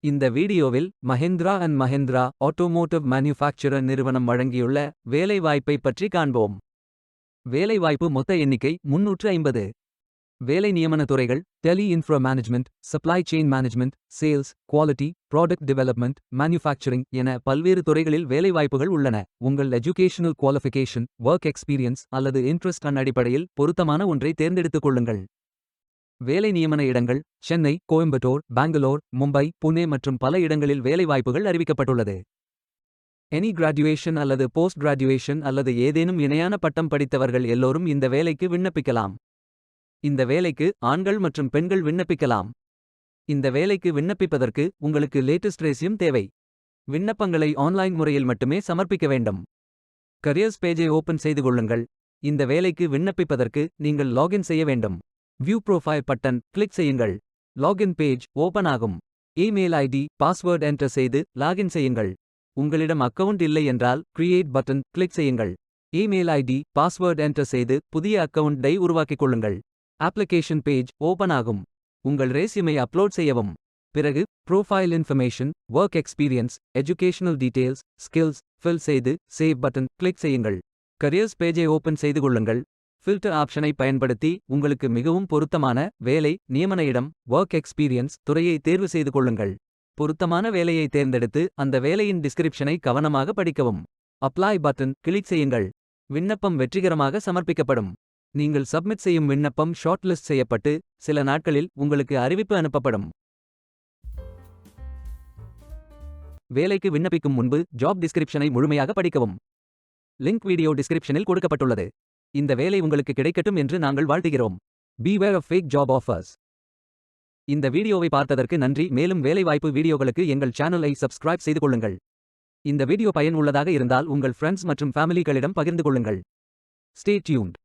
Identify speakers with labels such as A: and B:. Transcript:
A: இந்த வீடியோவில் Mahindra and Mahindra automotive manufacturer நிறுவனம் வழங்கியுள்ள வேலைவாய்ப்பை பற்றி காண்போம். வேலைவாய்ப்பு மொத்த எண்ணிக்கை 350. வேலை நியமன துறைகள் tele infra management, supply chain management, sales, quality, product development, manufacturing என பல்வேறு துறைகளில் வேலைவாய்ப்புகள் உள்ளன. உங்கள் எஜுகேஷனல் குவாலிஃபிகேஷன், ஒர்க் எக்ஸ்பீரியன்ஸ் அல்லது இன்ட்ரெஸ்ட் அடிப்படையில் பொருத்தமான ஒன்றை தேர்ந்தெடுத்துக் கொள்ளுங்கள். வேலை நியமன இடங்கள் சென்னை, கோயம்புத்தூர், பெங்களூர், மும்பை, புனே மற்றும் பல இடங்களில் வேலைவாய்ப்புகள் அறிவிக்கப்பட்டுள்ளது. எனி கிராஜுவேஷன் அல்லது போஸ்ட் கிராஜுவேஷன் அல்லது ஏதேனும் இணையான பட்டம் படித்தவர்கள் எல்லோரும் இந்த வேலைக்கு விண்ணப்பிக்கலாம். இந்த வேலைக்கு ஆண்கள் மற்றும் பெண்கள் விண்ணப்பிக்கலாம். இந்த வேலைக்கு விண்ணப்பிப்பதற்கு உங்களுக்கு லேட்டஸ்ட் ரெஸ்யூம் தேவை. விண்ணப்பங்களை ஆன்லைன் முறையில் மட்டுமே சமர்ப்பிக்க வேண்டும். கரியர்ஸ் பேஜை ஓபன் செய்து கொள்ளுங்கள். இந்த வேலைக்கு விண்ணப்பிப்பதற்கு நீங்கள் லாகின் செய்ய வேண்டும். வியூ ப்ரொஃபைல் பட்டன் கிளிக் செய்யுங்கள். லாகின் பேஜ் ஓபன் ஆகும். இமெயில் ஐடி, பாஸ்வேர்ட் என்டர் செய்து லாகின் செய்யுங்கள். உங்களிடம் அக்கவுண்ட் இல்லை என்றால் கிரியேட் பட்டன் கிளிக் செய்யுங்கள். இமெயில் ஐடி, பாஸ்வேர்ட் என்டர் செய்து புதிய அக்கவுண்டை உருவாக்கிக் கொள்ளுங்கள். அப்ளிகேஷன் பேஜ் ஓபன் ஆகும். உங்கள் ரெஸ்யூமை அப்லோட் செய்யவும். பிறகு profile information, work experience, educational details, skills fill செய்து சேவ் பட்டன் கிளிக் செய்யுங்கள். கரியர்ஸ் பேஜை ஓபன் செய்து கொள்ளுங்கள். ஃபில்டர் ஆப்ஷனை பயன்படுத்தி உங்களுக்கு மிகவும் பொருத்தமான வேலை, நியமன இடம், ஒர்க் எக்ஸ்பீரியன்ஸ் துறையை தேர்வு செய்து கொள்ளுங்கள். பொருத்தமான வேலையை தேர்ந்தெடுத்து அந்த வேலையின் டிஸ்கிரிப்ஷனை கவனமாக படிக்கவும். அப்ளை பட்டன் கிளிக் செய்யுங்கள். விண்ணப்பம் வெற்றிகரமாக சமர்ப்பிக்கப்படும். நீங்கள் சப்மிட் செய்யும் விண்ணப்பம் ஷார்ட் லிஸ்ட் செய்யப்பட்டு சில நாட்களில் உங்களுக்கு அறிவிப்பு அனுப்பப்படும். வேலைக்கு விண்ணப்பிக்கும் முன்பு ஜாப் டிஸ்கிரிப்ஷனை முழுமையாக படிக்கவும். லிங்க் வீடியோ டிஸ்கிரிப்ஷனில் கொடுக்கப்பட்டுள்ளது. இந்த வேலை உங்களுக்கு கிடைக்கட்டும் என்று நாங்கள் வாழ்த்துகிறோம். Beware of fake job offers. இந்த வீடியோவை பார்த்ததற்கு நன்றி. மேலும் வேலைவாய்ப்பு வீடியோகளுக்கு எங்கள் சேனலை சப்ஸ்கிரைப் செய்து கொள்ளுங்கள். இந்த வீடியோ பயன் உள்ளதாக இருந்தால் உங்கள் ஃப்ரெண்ட்ஸ் மற்றும் ஃபேமிலிகளிடம் பகிர்ந்து கொள்ளுங்கள். Stay tuned.